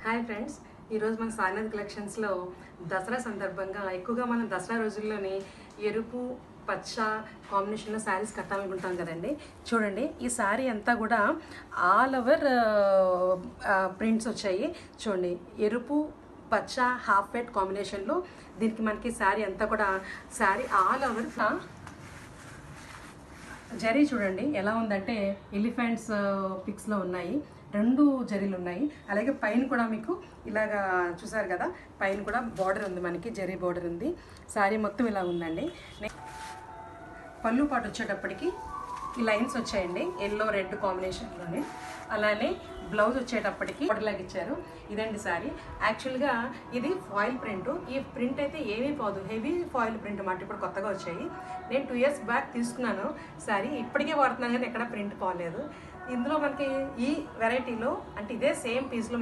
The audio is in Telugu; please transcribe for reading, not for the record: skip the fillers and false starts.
హాయ్ ఫ్రెండ్స్, ఈరోజు మన సాయినాథ్ కలెక్షన్స్లో దసరా సందర్భంగా ఎక్కువగా మనం దసరా రోజుల్లోని ఎరుపు పచ్చ కాంబినేషన్లో శారీస్ కట్టాలనుకుంటాం కదండి. చూడండి, ఈ శారీ అంతా కూడా ఆల్ ఓవర్ ప్రింట్స్ వచ్చాయి. చూడండి, ఎరుపు పచ్చ హాఫ్ వైట్ కాంబినేషన్లో దీనికి మనకి శారీ అంతా కూడా శారీ ఆల్ ఓవర్ జరీ చూడండి ఎలా ఉందంటే ఎలిఫెంట్స్ పిక్స్లో ఉన్నాయి. రెండు జరీలు ఉన్నాయి. అలాగే పైన కూడా మీకు ఇలాగా చూసారు కదా, పైన కూడా బార్డర్ ఉంది, మనకి జరీ బార్డర్ ఉంది. శారీ మొత్తం ఇలా ఉందండి. పళ్ళు పాటు వచ్చేటప్పటికి ఈ లైన్స్ వచ్చాయండి, ఎల్లో రెడ్ కాంబినేషన్లోనే. అలానే బ్లౌజ్ వచ్చేటప్పటికి లాగా ఇచ్చారు. ఇదండి శారీ. యాక్చువల్గా ఇది ఫాయిల్ ప్రింట్. ఈ ప్రింట్ అయితే ఏమీ పోదు, హెవీ ఫాయిల్ ప్రింట్ అన్నమాట. ఇప్పుడు కొత్తగా వచ్చాయి. నేను 2 years బ్యాక్ తీసుకున్నాను శారీ, ఇప్పటికే వాడుతున్నాను కానీ ఎక్కడ ప్రింట్ పోలేదు. ఇందులో మనకి ఈ వెరైటీలో అంటే ఇదే సేమ్ పీస్లో